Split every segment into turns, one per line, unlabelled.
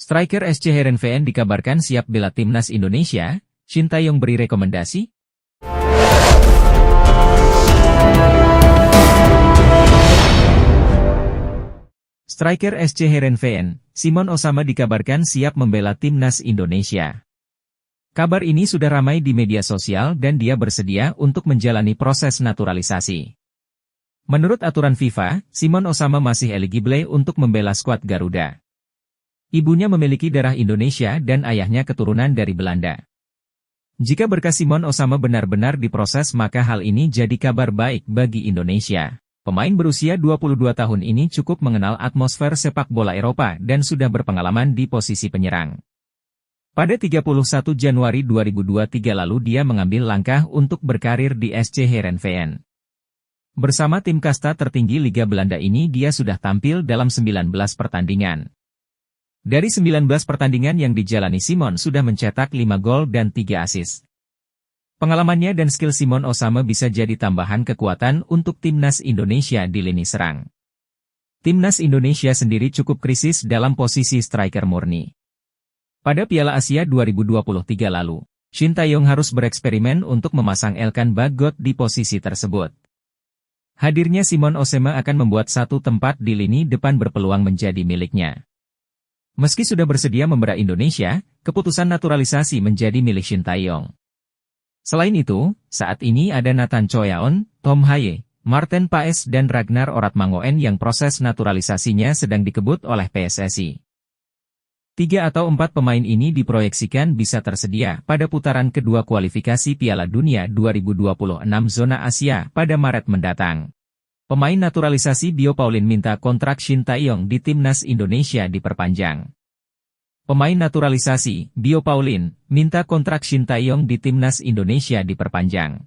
Striker SC Heerenveen dikabarkan siap bela timnas Indonesia, Shin Tae-yong beri rekomendasi? Striker SC Heerenveen, Simon Osama dikabarkan siap membela timnas Indonesia. Kabar ini sudah ramai di media sosial dan dia bersedia untuk menjalani proses naturalisasi. Menurut aturan FIFA, Simon Osama masih eligible untuk membela skuad Garuda. Ibunya memiliki darah Indonesia dan ayahnya keturunan dari Belanda. Jika berkas Simon Osama benar-benar diproses maka hal ini jadi kabar baik bagi Indonesia. Pemain berusia 22 tahun ini cukup mengenal atmosfer sepak bola Eropa dan sudah berpengalaman di posisi penyerang. Pada 31 Januari 2023 lalu dia mengambil langkah untuk berkarir di SC Heerenveen. Bersama tim kasta tertinggi Liga Belanda ini dia sudah tampil dalam 19 pertandingan. Dari 19 pertandingan yang dijalani Simon sudah mencetak 5 gol dan 3 assist. Pengalamannya dan skill Simon Osama bisa jadi tambahan kekuatan untuk timnas Indonesia di lini serang. Timnas Indonesia sendiri cukup krisis dalam posisi striker murni. Pada Piala Asia 2023 lalu, Shin Tae-yong harus bereksperimen untuk memasang Elkan Bagot di posisi tersebut. Hadirnya Simon Osama akan membuat satu tempat di lini depan berpeluang menjadi miliknya. Meski sudah bersedia membela Indonesia, keputusan naturalisasi menjadi milik Shin Tae-yong. Selain itu, saat ini ada Nathan Choyaon, Tom Haye, Martin Paes dan Ragnar Oratmangoen yang proses naturalisasinya sedang dikebut oleh PSSI. 3 atau 4 pemain ini diproyeksikan bisa tersedia pada putaran kedua kualifikasi Piala Dunia 2026 zona Asia pada Maret mendatang. Pemain naturalisasi Bio Pauline minta kontrak Shin Tae-yong di timnas Indonesia diperpanjang. Pemain naturalisasi Bio Pauline minta kontrak Shin Tae-yong di timnas Indonesia diperpanjang.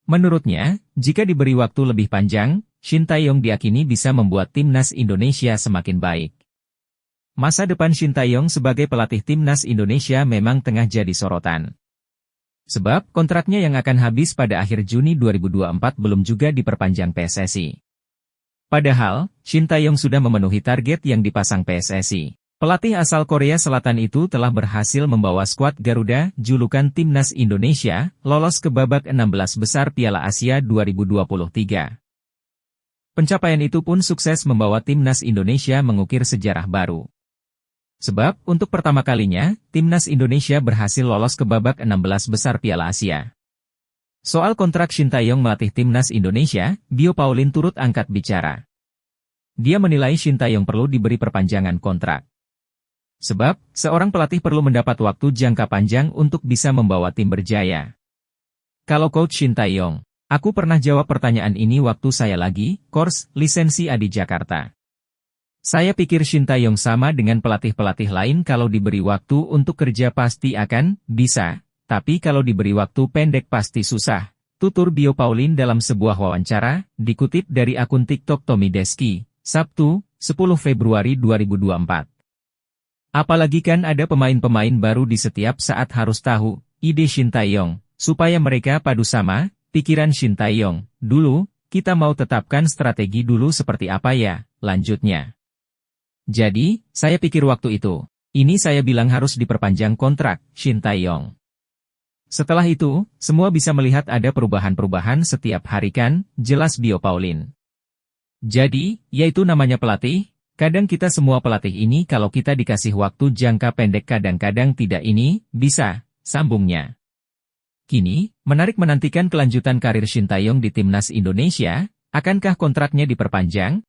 Menurutnya, jika diberi waktu lebih panjang, Shin Tae-yong diakini bisa membuat timnas Indonesia semakin baik. Masa depan Shin Tae-yong sebagai pelatih timnas Indonesia memang tengah jadi sorotan. Sebab kontraknya yang akan habis pada akhir Juni 2024 belum juga diperpanjang PSSI. Padahal, Shin Tae-yong sudah memenuhi target yang dipasang PSSI. Pelatih asal Korea Selatan itu telah berhasil membawa skuad Garuda, julukan timnas Indonesia, lolos ke babak 16 besar Piala Asia 2023. Pencapaian itu pun sukses membawa timnas Indonesia mengukir sejarah baru. Sebab, untuk pertama kalinya, timnas Indonesia berhasil lolos ke babak 16 besar Piala Asia. Soal kontrak Shin Tae-yong melatih timnas Indonesia, Bio Pauline turut angkat bicara. Dia menilai Shin Tae-yong perlu diberi perpanjangan kontrak. Sebab, seorang pelatih perlu mendapat waktu jangka panjang untuk bisa membawa tim berjaya. Kalau Coach Shin Tae-yong, aku pernah jawab pertanyaan ini waktu saya lagi, Course, Lisensi A di Jakarta. Saya pikir Shin Tae-yong sama dengan pelatih-pelatih lain kalau diberi waktu untuk kerja pasti akan bisa, tapi kalau diberi waktu pendek pasti susah. Tutur Bio Pauline dalam sebuah wawancara, dikutip dari akun TikTok Tommy Deski, Sabtu, 10 Februari 2024. Apalagi kan ada pemain-pemain baru di setiap saat harus tahu, ide Shin Tae-yong, supaya mereka padu sama, pikiran Shin Tae-yong. Dulu, kita mau tetapkan strategi dulu seperti apa ya, lanjutnya. Jadi, saya pikir waktu itu, ini saya bilang harus diperpanjang kontrak, Shin Tae-yong. Setelah itu, semua bisa melihat ada perubahan-perubahan setiap hari kan, jelas Bio Pauline. Jadi, yaitu namanya pelatih, kadang kita semua pelatih ini kalau kita dikasih waktu jangka pendek kadang-kadang tidak ini, bisa, sambungnya. Kini, menarik menantikan kelanjutan karir Shin Tae-yong di timnas Indonesia, akankah kontraknya diperpanjang?